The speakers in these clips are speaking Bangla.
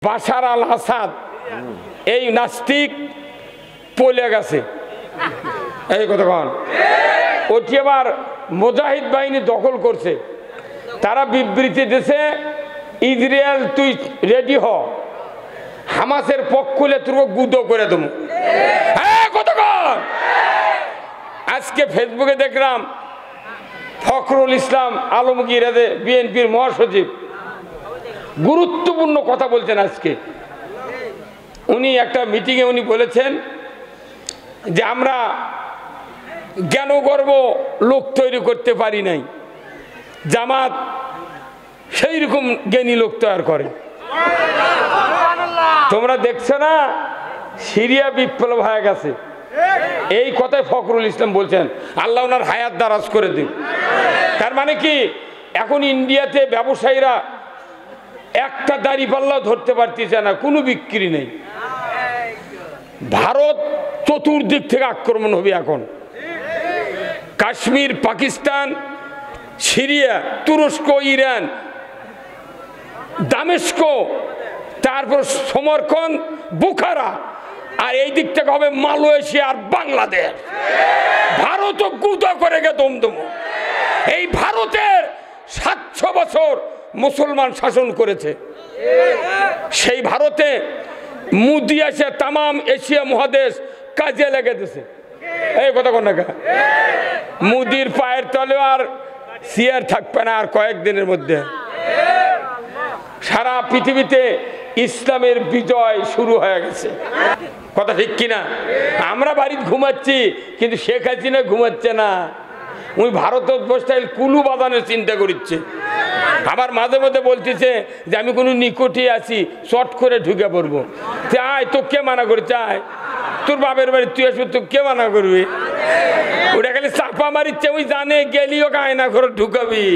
বাশার আল আসাদ এই নাস্তিক পলে গেছে, এই কতক্ষণ ওটি আবার মুজাহিদ বাহিনী দখল করছে। তারা বিবৃতি দিয়েছে, ইসরায়েল তুই রেডি হ, হামাসের পক্ষ খুলে তুই গুঁতো করে দেবো। কতক্ষণ আজকে ফেসবুকে দেখলাম ফখরুল ইসলাম আলমগীর বিএনপির মহাসচিব গুরুত্বপূর্ণ কথা বলছেন। আজকে উনি একটা মিটিংয়ে উনি বলেছেন যে আমরা জ্ঞানগর্ব লোক তৈরি করতে পারি নাই, জামাত সেই রকম জ্ঞানী লোক তৈরি করে। তোমরা দেখছো না সিরিয়া বিপ্লব হয়ে গেছে, এই কথাই ফখরুল ইসলাম বলছেন, আল্লাহ ওনার হায়াত দারাজ করে দিন। তার মানে কি এখন ইন্ডিয়াতে ব্যবসায়ীরা একটা দাঁড়িপাল্লাও ধরতে পারতেছে না, কোনো বিক্রি নেই। ভারত চতুর্দিক থেকে আক্রমণ হবে এখন, কাশ্মীর, পাকিস্তান, সিরিয়া, তুরস্ক, ইরান, দামেস্ক, তারপর সমরকন্দ, বুখারা, আর এই দিক থেকে হবে মালয়েশিয়া আর বাংলাদেশ। ভারতও গুদা করে গে দমদম। এই ভারতের 700 বছর মুসলমান শাসন করেছে, সেই ভারতে মুদি এসে তামাম এশিয়া মহাদেশ কাজে লেগে দিয়েছে। এই কথা কোন না, মুদির পায়ের তলে আর চেয়ার থাকবে না আর কয়েকদিনের মধ্যে। সারা পৃথিবীতে ইসলামের বিজয় শুরু হয়ে গেছে, কথা ঠিক কিনা? আমরা বাড়িতে ঘুমাচ্ছি কিন্তু শেখ হাসিনা ঘুমাচ্ছে না, ওই ভারতের বসে কুলু বাজানোর চিন্তা করছে। আবার মাঝে মধ্যে বলতেছে যে আমি কোনো নিকটে আছি, চট করে ঢুকে পড়বো। আয়, তো কে মানা করে? চায় তোর বাপের বাড়ি তুই আসবি, তো কে মানা করবি? ওটা খালি চাপা মারিচ্ছে, ওই জানে গেলিও আয়না করে ঢুকাবি।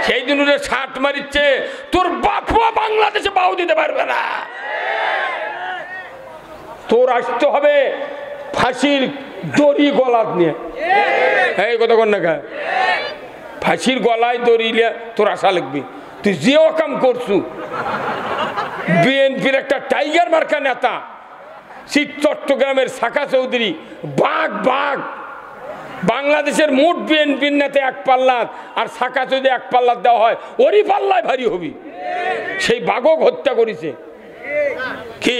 সেই দিন ওটা 60 মারিচ্ছে, তোর বাপও বাংলাদেশে পাও দিতে পারবে না। তোর আসতে হবে ফাঁসির দড়ি গলাত নিয়ে, এই কথা কন না, ফাঁসির গলায় দড়িলে তোর আশা লাগবি। তুই যেও কাম করছু, বিএনপির একটা টাইগার মার্কা নেতা চট্টগ্রামের সাকা চৌধুরী বাঘ বাঘ, বাংলাদেশের মোট বিএনপির নেতা এক পাল্লাত, আর সাকা চৌধুরী এক পাল্লাত দেওয়া হয়, ওরই পাল্লায় ভারী হবি। সেই বাঘও হত্যা করেছে। কি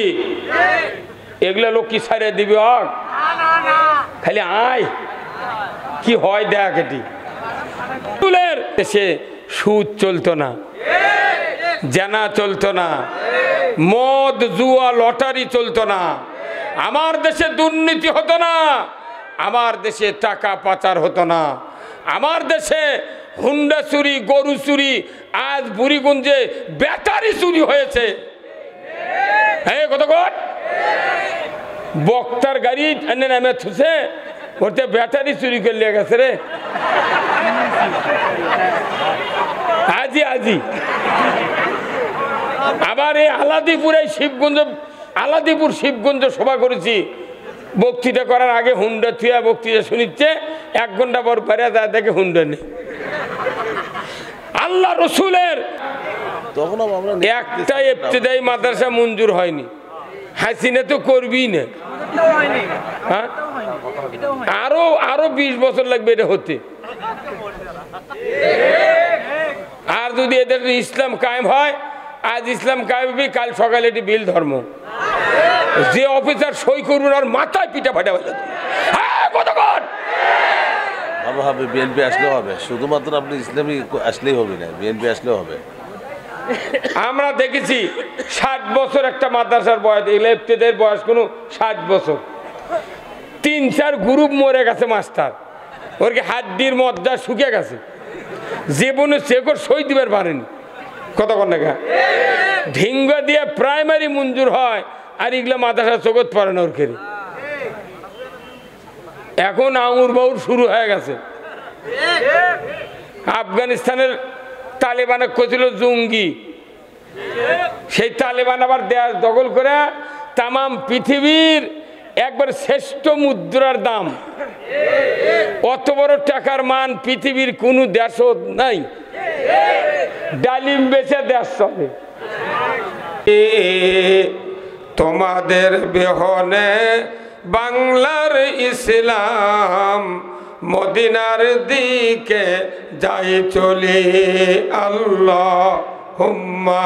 এগুলা লোক কি ছাড়িয়ে দিবি? হক খালি আয়, কি হয় দেখ। এটি তুলের দেশে সুদ চলতো না, জানা চলতো না, মদ, জুয়া, লটারি চলতো না, আমার দেশে দুর্নীতি হতো না, আমার দেশে টাকা পাচার হতো না, আমার দেশে হুন্ডা চুরি, গরু চুরি, আজ বুড়িগঞ্জে ব্যাটারি চুরি হয়েছে। কতক্ষণ বক্তার গাড়ি এনে নামে থুসে ওতে ব্যাটারি চুরি করে গেছে রে, আজি আজি। আবার এই আলাদিপুরে আলাদিপুর শিবগঞ্জ সভা করেছি, বক্তৃতা করার আগে হুন্ডা থুয়া বক্তৃতা শুনিচ্ছে, 1 ঘন্টা পর পেরে যায় দেখে হুন্ডা নেই। আল্লাহ রসুলের একটা ইবতিদায়ী মাদ্রাসা মঞ্জুর হয়নি, হাসিনা তো করবি না। হ্যাঁ, আরো 20 বছর লাগবে এটা হতে। আর যদি এদের ইসলাম কায়েম হয়, আজ ইসলাম কায়েম হবে, কাল সকালে এটি বিল ধর্ম। যে অফিসার সই করুন আর মাথায় পিঠা ফাটা হয়ে যাবে। হবে বিএনপি আসলেও হবে, শুধুমাত্র আপনি ইসলামী আসলেই হবে না, বিএনপি আসলেও হবে। আমরা দেখেছি 60 বছর একটা মাদ্রাসার বয়স, ইলেফতেদের বয়স কোনো 60 বছর, 3-4 গ্রুপ মরে গেছে মাস্টার, ওর কি হাড্ডির মদ্দা শুকিয়ে গেছে, জীবনে চেকর সই দিবার পারেনি। কতক্ষণ দেখা ঢিঙ্গা দিয়ে প্রাইমারি মঞ্জুর হয়, আর এগুলো মাদ্রাসা চোখত পড়ে না ওর খেয়ে। এখন আঙুর বাউর শুরু হয়ে গেছে। আফগানিস্তানের তালেবানে কছিল জঙ্গি, সেই তালেবান আবার দেশ দখল করে তামাম পৃথিবীর একবার শ্রেষ্ঠ মুদ্রার দাম, অত বড় টাকার মান পৃথিবীর কোনো দেশ নাই। ডালিম বেচে দেশ চলে। তোমাদের বিহনে বাংলার ইসলাম মদিনার দিকে যাই চলি আল্লাহুম্মা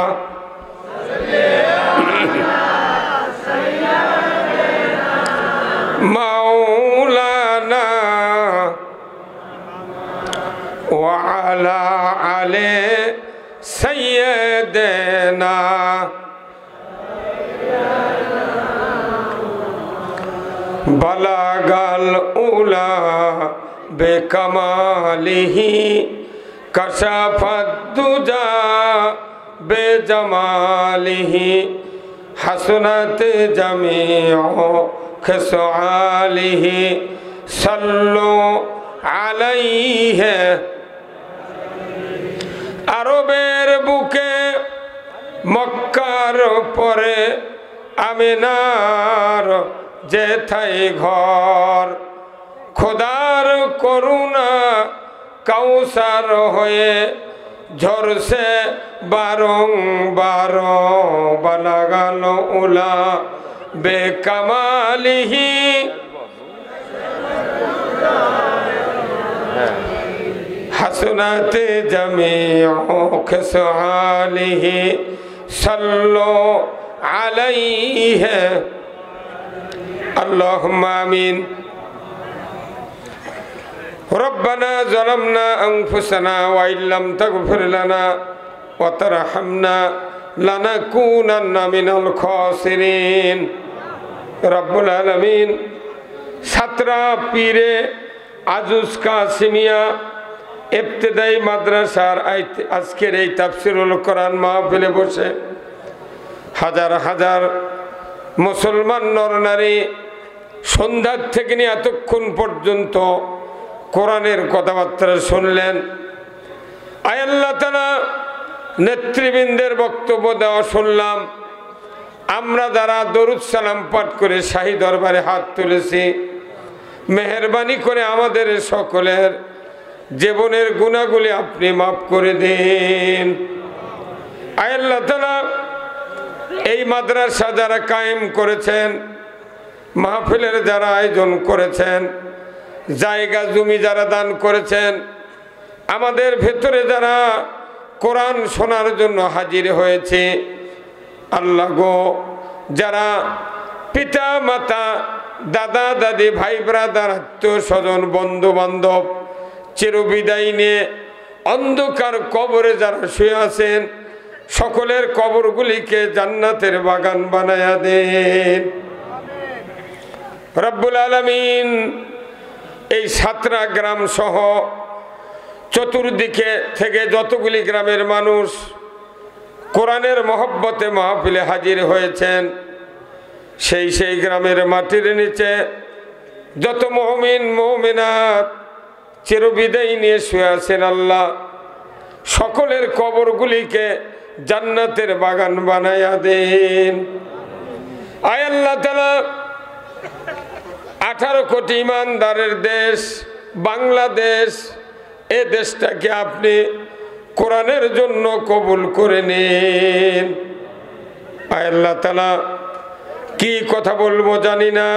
মাওলানা ওয়া আলা আলি সাইয়্যিদিনা বালাগাল উলা বেকামালিহি কাশাফাদ দুজা বেজামালিহি হাসনাত জামিউ খিসালিহি সাল্লু আলাইহি আরবের বুকে মক্কার পরে আমিনার যেথাই ঘর খোদার করুণা কাউসার হয়ে ঝরসে বারংবার বালাগাল উলা বেকামালিহি হাসনাতে জামিউ খিসালিহি সাল্লু আলাইহি আল্লাহুম্মা আমিন রব্বানা যালামনা আনফুসানা ওয়া ইল্লাম তাগফির লানা ওয়া তারহামনা লানাকুনান্না মিনাল খাসিরিন রব্বুল আলামিন ছাত্রা পীরে আজুজ কাসিমিয়া ইবতিদায়ী মাদ্রাসার আজকের এই তাফসীরুল কোরআন মাহফিলে বসে হাজার হাজার মুসলমান নর নারী সন্ধ্যার থেকে নিয়ে এতক্ষণ পর্যন্ত কোরআনের কথাবার্তা শুনলেন। আয় আল্লাহ তাআলা নেতৃবৃন্দের বক্তব্য দেওয়া শুনলাম। আমরা যারা দরুদ সালাম পাঠ করে শাহী দরবারে হাত তুলেছি, মেহেরবানি করে আমাদের সকলের জীবনের গুনাহগুলি আপনি মাফ করে দিন। আয় আল্লাহ তাআলা এই মাদ্রাসা যারা কায়েম করেছেন, মাহফিলের যারা আয়োজন করেছেন, জায়গা জমি যারা দান করেছেন, আমাদের ভেতরে যারা কোরআন শোনার জন্য হাজির হয়েছে, আল্লাহ গো যারা পিতা মাতা দাদা দাদি ভাই ব্রাদার আত্মীয় স্বজন বন্ধু বান্ধব চিরবিদায় নিয়ে অন্ধকার কবরে যারা শুয়ে আছেন, সকলের কবরগুলিকে জান্নাতের বাগান বানায়া দেন রব্বুল আলামিন। এই সাতরা গ্রাম সহ চতুর্দিকে থেকে যতগুলি গ্রামের মানুষ কোরআনের মহব্বতে মাহফিলে হাজির হয়েছেন, সেই গ্রামের মাটির নিচে যত মুমিন মুমিনাত চিরবিদায় নিয়ে শুয়ে আছেন, আল্লাহ সকলের কবরগুলিকে জান্নাতের বাগান বানায়া দেন। আয় আল্লাহ তাআলা 18 কোটি ইমানদারের দেশ বাংলাদেশ, এ দেশটাকে আপনি কোরআনের জন্য কবুল করে নিন। আয় আল্লাহ তাআলা কি কথা বলবো জানি না,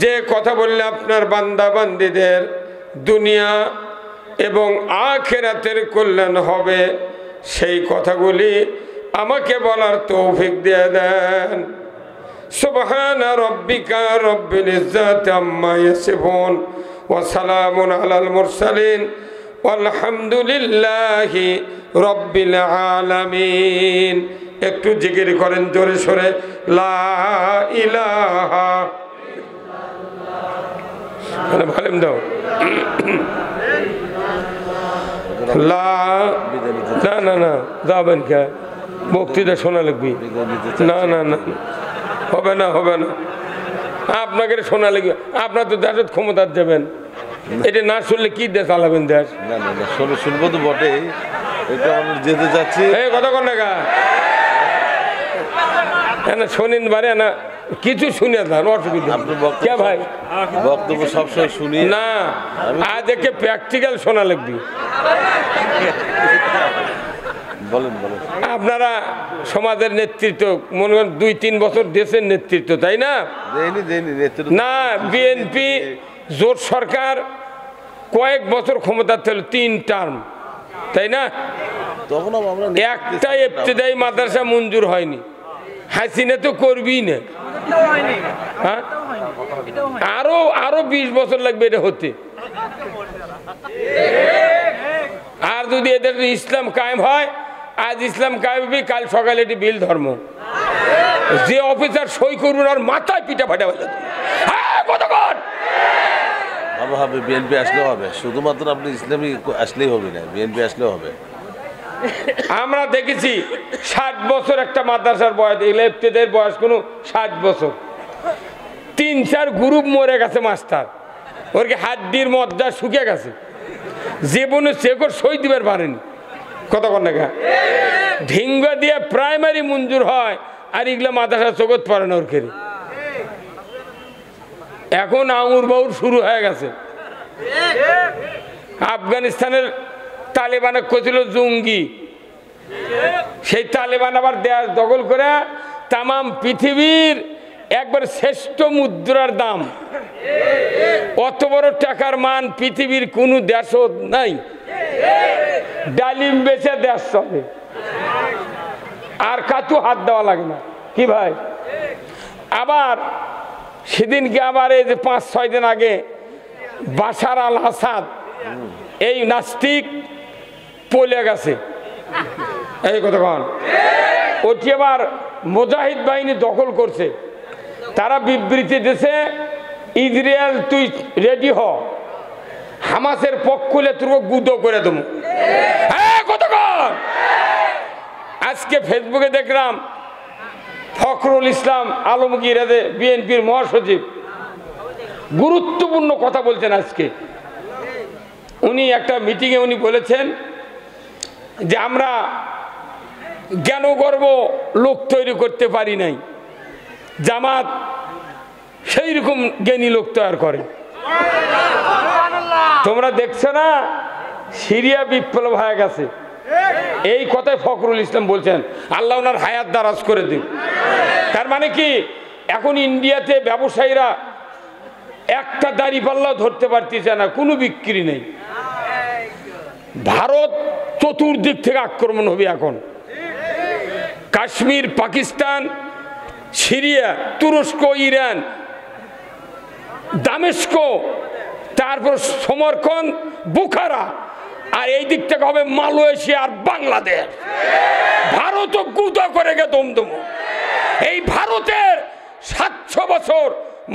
যে কথা বললে আপনার বান্দা বান্দীদের দুনিয়া এবং আখিরাতের কল্যাণ হবে, সেই কথাগুলি আমাকে বলার তৌফিক দিয়ে দেন। সুবহানা রাব্বিকা রব্বিল ইজ্জাতি আম্মা ইয়াসিফুন ওয়া সালামুন আলাল মুরসালিন আলহামদুলিল্লাহি রব্বিল আলামিন। একটু জিকির করেন জোরে সোরে, লা ইলাহা ইল্লাল্লাহ। ভালেম দাও লা, না না না যাবেন কে, বক্তৃতা শোনা লাগবে। না না না হবে না, হবে না, আপনাকে শোনা লাগবে। আপনার তো দেশের ক্ষমতা যাবেন, এটা না শুনলে কি দেশ চালাবেন দেশ? না না না শুনবো তো বটে, এটা আমরা যেতে যাচ্ছি। এই কথা কোন না শোনেন বারে না, কিছু শুনে যান, অসুবিধা কে ভাই? বক্তব্য সবসময় শুনি না, আজ একে প্র্যাকটিক্যাল শোনা লাগবে। বলেন বলেন। আপনারা সমাজের নেতৃত্ব মনে করেন 2-3 বছর দেশের নেতৃত্ব, তাই না? নেতৃত্ব না, বিএনপি জোট সরকার কয়েক বছর ক্ষমতা ছিল, 3 টার্ম, তাই না? তখন আমরা একটা ইবতেদায়ী মাদ্রাসা মঞ্জুর হয়নি। হাসিনা তো করবেই না, হ্যাঁ? আরো 20 বছর লাগবে এটা হতে। আর যদি এদের ইসলাম কায়েম হয়, আজ ইসলাম কায়েম হবে, কাল সকালে এটি বিল ধর্ম, যে অফিসার সই করবেন আর মাথায় পিঠা ফাটা ফেলে কতক্ষণ হবে। বিএনপি আসলেও হবে, শুধুমাত্র আপনি ইসলামী আসলেই হবে না, বিএনপি আসলেও হবে। আমরা দেখেছি 60 বছর একটা মাদ্রাসার বয়স, এদের বয়স কোনো 60 বছর, 3-4 গ্রুপ মরে গেছে মাস্টার, ওর কি হাড্ডির মজ্জা শুকিয়ে গেছে, জীবনে চেকর সই দিবার পারেনি। কতক্ষণ দেখা ঢিঙ্গা দিয়ে প্রাইমারি মঞ্জুর হয়, আর এগুলো মাদ্রাসা চোখত পারে না ওর খেয়ে। এখন আঙুর বাউর শুরু হয়ে গেছে। আফগানিস্তানের তালেবানে কছিল জঙ্গি, সেই তালেবান আবার দেশ দখল করে তাম পৃথিবীর একবার শ্রেষ্ঠ মুদ্রার দাম, অত বড় টাকার মান পৃথিবীর কোন দেশ নাই। ডালিম বেচে দেশ চলে, আর কাতু হাত দেওয়া লাগে না, কি ভাই? আবার সেদিনকে আবার এই যে 5-6 দিন আগে বাশার আল আসাদ, এই নাস্তিক পলে গেছে, এই কতক্ষণ ওটি আবার মুজাহিদ বাহিনী দখল করছে। তারা বিবৃতি দিয়েছে, ইসরায়েল তুই রেডি হ, হামাসের পক্ষ হলে তোর গুঁতো করে দেবো। হ্যাঁ কতক্ষণ। আজকে ফেসবুকে দেখলাম ফখরুল ইসলাম আলমগীর, বিএনপির মহাসচিব, গুরুত্বপূর্ণ কথা বলছেন। আজকে উনি একটা মিটিংয়ে উনি বলেছেন যে আমরা জ্ঞানগর্ব লোক তৈরি করতে পারি নাই, জামাত সেই রকম জ্ঞানী লোক তৈরি করে। তোমরা দেখছো না সিরিয়া বিপ্লব হয়ে গেছে, এই কথাই ফখরুল ইসলাম বলছেন, আল্লাহ ওনার হায়াত দারাজ করে দিন। তার মানে কি, এখন ইন্ডিয়াতে ব্যবসায়ীরা একটা দাড়ি পাল্লাও ধরতে পারতেছে না, কোনো বিক্রি নেই। ভারত চতুর্দিক থেকে আক্রমণ হবে এখন, কাশ্মীর, পাকিস্তান, সিরিয়া, তুরস্ক, ইরান, দামেস্ক, তারপর সমরকন্দ, বুখারা, আর এই দিক থেকে হবে মালয়েশিয়া আর বাংলাদেশ। ভারতও গুদা করে গে দমদম। এই ভারতের 700 বছর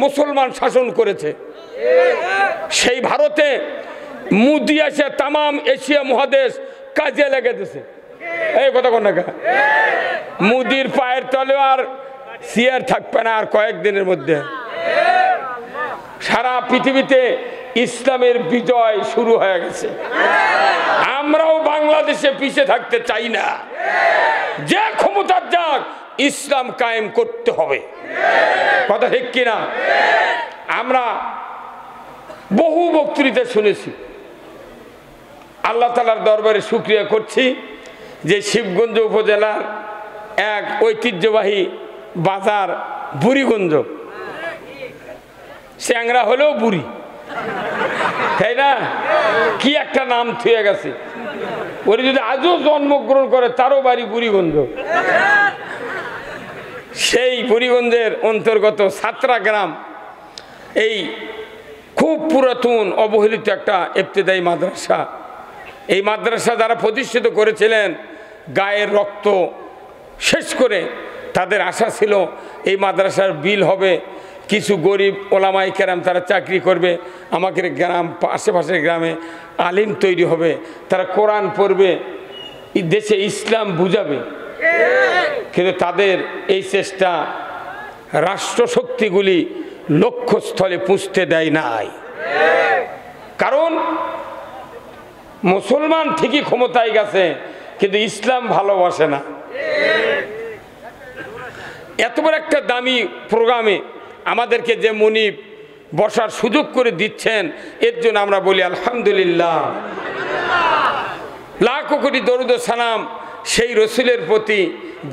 মুসলমান শাসন করেছে, সেই ভারতে মুদি এসে তাম এশিয়া মহাদেশ কাজে লেগে দিয়েছে। এই কথা কোন না, মুদির পায়ের তলে আর চেয়ার থাকবে না আর কয়েকদিনের মধ্যে। সারা পৃথিবীতে ইসলামের বিজয় শুরু হয়ে গেছে। আমরাও বাংলাদেশে পিছিয়ে থাকতে চাই না, যে ক্ষমতার যাক ইসলাম কায়েম করতে হবে। কথা ঠিক কিনা? আমরা বহু বক্তৃতা শুনেছি, আল্লাহ তাআলার দরবারে শুকরিয়া করছি যে শিবগঞ্জ উপজেলার এক ঐতিহ্যবাহী বাজার বুড়িগঞ্জ, চ্যাংরা হলেও বুড়ি, তাই না? কি একটা নাম থুয়ে গেছে। ওরে যদি আজও জন্মগ্রহণ করে তারও বাড়ি বুড়িগঞ্জ। সেই বুড়িগঞ্জের অন্তর্গত সাতরা গ্রাম, এই খুব পুরাতন অবহেলিত একটা ইবতেদায়ী মাদ্রাসা। এই মাদ্রাসা যারা প্রতিষ্ঠিত করেছিলেন গায়ের রক্ত শেষ করে, তাদের আশা ছিল এই মাদ্রাসার বিল হবে, কিছু গরিব ওলামাই কেরাম তারা চাকরি করবে, আমাদের গ্রাম আশেপাশের গ্রামে আলিম তৈরি হবে, তারা কোরআন পড়বে, দেশে ইসলাম বুঝাবে। কিন্তু তাদের এই চেষ্টা রাষ্ট্রশক্তিগুলি লক্ষ্যস্থলে পৌঁছতে দেয় নাই। কারণ মুসলমান ঠিকই ক্ষমতায় গেছে, কিন্তু ইসলাম ভালোবাসে না। এত বড় একটা দামি প্রোগ্রামে আমাদেরকে যে মুনিব বসার সুযোগ করে দিচ্ছেন, এর জন্য আমরা বলি আলহামদুলিল্লাহ। লাখো কোটি দরুদ ও সালাম সেই রসুলের প্রতি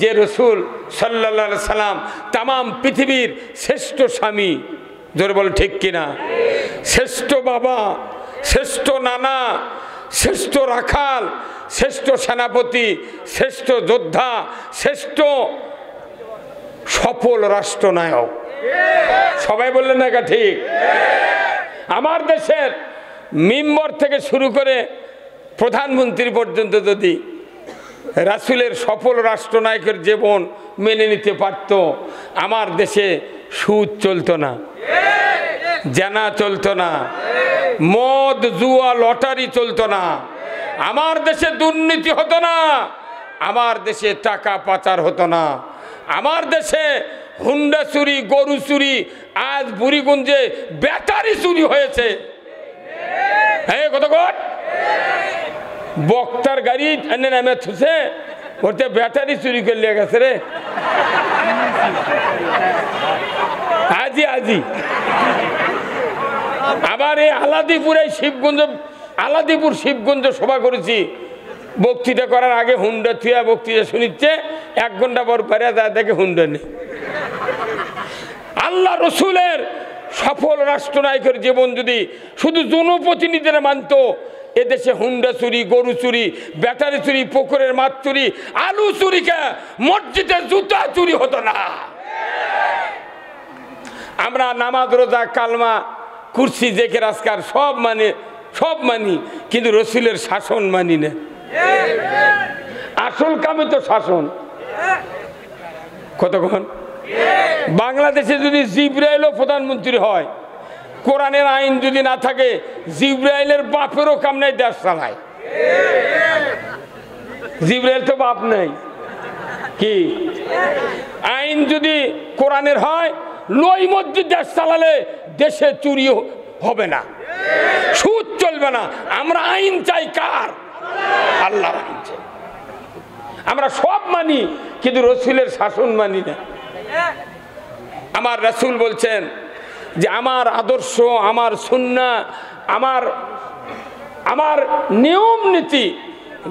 যে রসুল সাল্লাল্লাহু আলাইহি সাল্লাম তামাম পৃথিবীর শ্রেষ্ঠ স্বামী, জোরে বল ঠিক কিনা, শ্রেষ্ঠ বাবা, শ্রেষ্ঠ নানা, শ্রেষ্ঠ রাখাল, শ্রেষ্ঠ সেনাপতি, শ্রেষ্ঠ যোদ্ধা, শ্রেষ্ঠ সফল রাষ্ট্রনায়ক। সবাই বললেন না ঠিক? আমার দেশের মেম্বার থেকে শুরু করে প্রধানমন্ত্রী পর্যন্ত যদি রাসূলের সফল রাষ্ট্রনায়কের জীবন মেনে নিতে পারত, আমার দেশে সুদ চলতো না, জানা চলতো না, মদ জুয়া লটারি চলতো না, আমার দেশে দুর্নীতি হতো না, আমার দেশে টাকা পাচার হতো না, আমার দেশে হুন্ডা চুরি, গরু চুরি, আজ বুড়িগঞ্জে ব্যাটারি চুরি হয়েছে। হ্যাঁ কতক্ষণ বক্তার গাড়ি এনে নামে থুসে ওতে ব্যাটারি চুরি করে নিয়ে গেছে রে, আজি আজি। আবার এই আলাদিপুরে শিবগঞ্জ, আলাদিপুর শিবগঞ্জ সভা করেছি, বক্তৃতা করার আগে হুন্ডা থুয়া বক্তৃতা শুনিচ্ছে, 1 ঘন্টা পর পারে যায় দেখে হুন্ডা নেই। আল্লাহ রসুলের সফল রাষ্ট্রনায়কের জীবন যদি শুধু জনপ্রতিনিধিরা মানত, এদেশে হুন্ডা চুরি, গরু চুরি, ব্যাটারি চুরি, পুকুরের মাছ চুরি, আলু চুরিকে মসজিদের জুতা চুরি হতো না। আমরা নামাজ, রোজা, কালমা, কুরসি, জেকের, আজকার সব মানি, কিন্তু রসুলের শাসন মানি না। আসল কামে তো শাসন। কতক্ষণ বাংলাদেশে যদি জিবরাইলও প্রধানমন্ত্রী হয়, কোরআনের আইন যদি না থাকে, জিবরাইলের বাপেরও কাম নাই, দেশ চালায়। জিবরাইল তো বাপ নাই কি? আইন যদি কোরআনের হয়, লই মসজিদ দেশ চালালে দেশে চুরি হবে না, সুদ চলবে না। আমরা আইন চাই কার? আল্লাহর আইন চাই। আমরা সব মানি, কিন্তু রসুলের শাসন মানি না। আমার রাসূল বলছেন যে আমার আদর্শ, আমার সুন্নাহ, আমার নিয়ম নীতি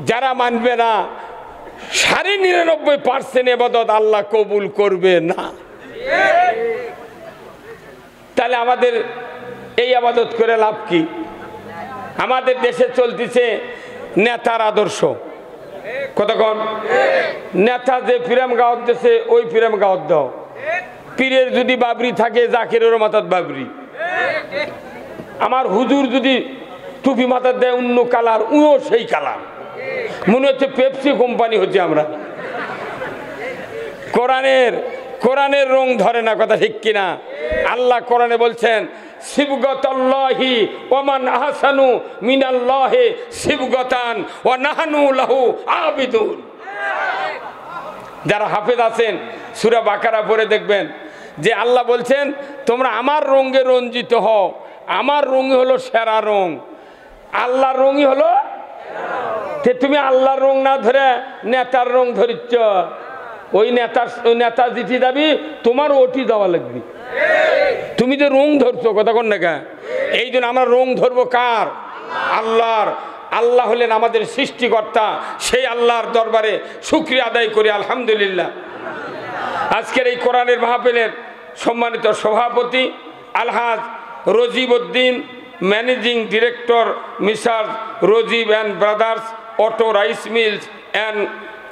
যারা মানবে না, 99.99% ইবাদত আল্লাহ কবুল করবে না। তাহলে আমাদের এই ইবাদত করে লাভ কি? আমাদের দেশে চলতেছে নেতার আদর্শ। কতক্ষণ নেতা যে ফিরাম গাওয়াত দিছে, ওই ফিরাম গাওয়াত দাও। পীরের যদি বাবরি থাকে, জাকিরের মাথাত বাবরি। আমার হুজুর যদি টুপি মাথার দেয় অন্য কালার, উও সেই কালার, মনে হচ্ছে পেপসি কোম্পানি হচ্ছে আমরা। কোরআনের রং ধরে না, কথা ঠিক কিনা? আল্লাহ কোরআনে বলছেন সিবগাতাল্লাহি ওয়া মান আহসানু মিনাল্লাহি সিবগাতান ওয়া নাহনু লাহু আবিদুন। যারা হাফেজ আছেন সূরা বাকারা পড়ে দেখবেন যে আল্লাহ বলছেন তোমরা আমার রঙে রঞ্জিত হও, আমার রঙই হলো সেরা রং, আল্লাহর রঙই হলো। তুমি আল্লাহর রং না ধরে নেতার রং ধরিচ্ছ, ওই নেতা জিটি দাবি তোমার ওটি দেওয়া লাগবে। তুমি যে রং ধরছো, কথা কোন না? এই জন্য আমরা রং ধরবো কার? আল্লাহর। আল্লাহ হলেন আমাদের সৃষ্টিকর্তা, সেই আল্লাহর দরবারে শুকরিয়া আদায় করি আলহামদুলিল্লাহ। আজকের এই কোরআনের মাহফিলের সম্মানিত সভাপতি আলহাজ Rajib Uddin, managing director messrs Rajib and brothers auto rice mills and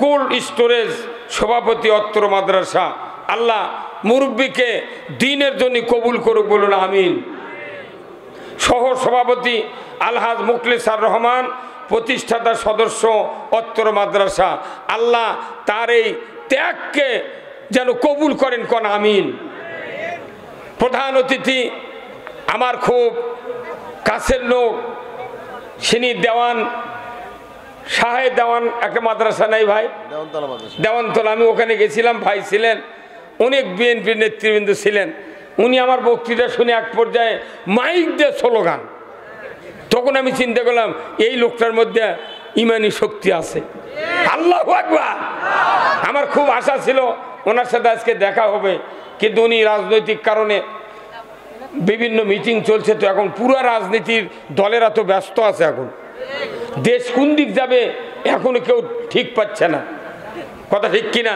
cold storage, সভাপতি অত্র মাদ্রাসা, আল্লাহ মুরব্বীকে দ্বীনের জন্য কবুল করুক, বলুন আমিন। সহ সভাপতি আলহাজ মুখলিসার রহমান, প্রতিষ্ঠাতা সদস্য অত্র মাদ্রাসা, আল্লাহ তার এই ত্যাগকে যেন কবুল করেন, কোন আমিন। প্রধান অতিথি আমার খুব কাছের লোক, তিনি দেওয়ান শাহে দেওয়ান, একটা মাদ্রাসা নাই ভাই, দেওয়ানতলা। আমি ওখানে গেছিলাম, ভাই ছিলেন, অনেক বিএনপি নেতৃবৃন্দ ছিলেন। উনি আমার বক্তৃতা শুনে এক পর্যায়ে মাইক দিয়ে স্লোগান, তখন আমি চিন্তা করলাম এই লোকটার মধ্যে ইমানি শক্তি আছে। আল্লাহু আকবার। আমার খুব আশা ছিল ওনার সাথে আজকে দেখা হবে, কিন্তু উনি রাজনৈতিক কারণে বিভিন্ন মিটিং চলছে, তো এখন পুরো রাজনীতির দলেরা তো ব্যস্ত আছে। এখন দেশ কোন দিক যাবে এখনো কেউ ঠিক পাচ্ছে না। কথা ঠিক কিনা?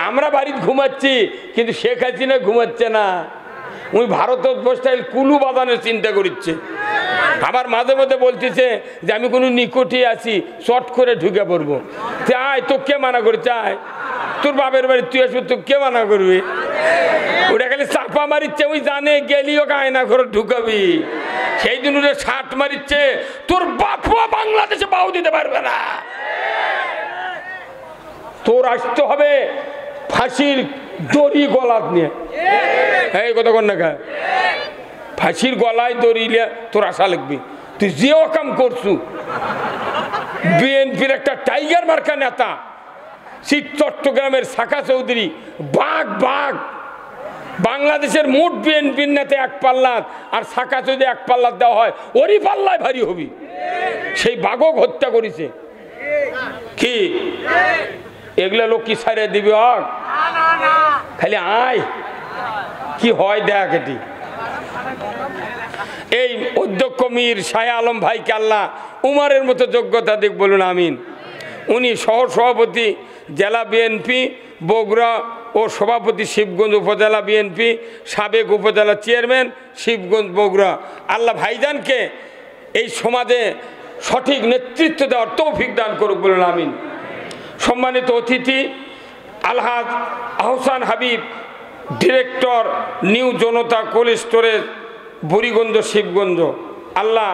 আমরা বাড়িতে ঘুমাচ্ছি, কিন্তু শেখ হাসিনা ঘুমাচ্ছে না। ওই ভারতবর্ষের কুলু বাজানোর চিন্তা করছে। আবার মাঝে মাঝে বলতেছে যে আমি কোনো নিকটে আছি, শর্ট করে ঢুকে পড়বো। আয়, তো কে মানা করছে? আয়, তোর বাপের বাড়ি তুই আসবি, তো কে মানা করবি? ওটা খালি চাপা মারিচ্ছে, ওই জানে গেলিও আয়না ঘরে ঢুকাবি। সেই দিন ওটা ছাট মারিচ্ছে, তোর বাপও বাংলাদেশে পাও দিতে পারবে না। তোর আসতে হবে ফাঁসির দড়ি গলাত নিয়ে। এই কথা কর না কা, ফাঁসির গলায় দড়ি নিয়ে তোর আশা লাগবি। তুই যে কাম করছু, বিএনপির একটা টাইগার মার্কা নেতা চট্টগ্রামের সাকা চৌধুরী বাঘ বাঘ, বাংলাদেশের মোট বিএনপির নেতা এক পাল্লাত, আর সাকা চৌধুরী এক পাল্লাত দেওয়া হয়, ওরই পাল্লায় ভারী হবি। সেই বাঘক হত্যা করেছে। কি এগুলা লোক কি ছাড়িয়ে দিবি? হক খালি আয়, কি হয় দেখ। এটি এই অধ্যক্ষ মীর শাহ আলম ভাইকে আল্লাহ উমারের মতো যোগ্যতা দিক, বলুন আমিন। উনি সহ সভাপতি জেলা বিএনপি বগুড়া ও সভাপতি শিবগঞ্জ উপজেলা বিএনপি, সাবেক উপজেলা চেয়ারম্যান শিবগঞ্জ বগুড়া। আল্লাহ ভাইজানকে এই সমাজে সঠিক নেতৃত্ব দেওয়ার তৌফিক দান করুক, বলুন আমিন। সম্মানিত অতিথি আলহাজ আহসান হাবিব, ডিরেক্টর নিউ জনতা কোল্ড স্টোরেজ বুড়িগঞ্জ শিবগঞ্জ, আল্লাহ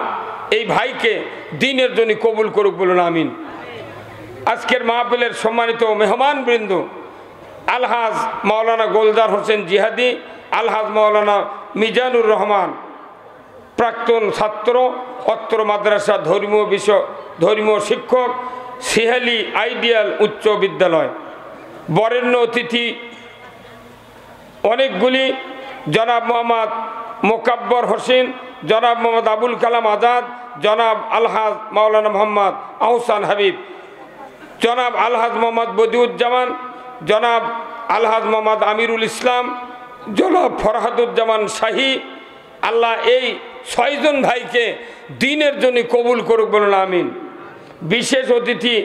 এই ভাইকে দিনের জন্য কবুল করুক, বলুন আমিন। আজকের মাহফিলের সম্মানিত মেহমানবৃন্দ আলহাজ মাওলানা গোলজার হোসেন জিহাদি, আলহাজ মাওলানা মিজানুর রহমান, প্রাক্তন ছাত্র, অত্র মাদ্রাসা ধর্মীয় শিক্ষক, সিহালি আইডিয়াল উচ্চ বিদ্যালয়। বরেণ্য অতিথি অনেকগুলি, জনাব মোহাম্মদ মোকাব্বর হোসেন, জনাব মোহাম্মদ আবুল কালাম আজাদ, জনাব আলহাজ মাওলানা মোহাম্মদ আহসান হাবিব, জনাব আলহাজ মোহাম্মদ বদিউজ্জামান, জনাব আলহাজ মোহাম্মদ আমিরুল ইসলাম, জনাব ফরহাদুজ্জামান শাহী। আল্লাহ এই 6 জন ভাইকে দিনের জন্য কবুল করুক, বলুন আমিন। বিশেষ অতিথি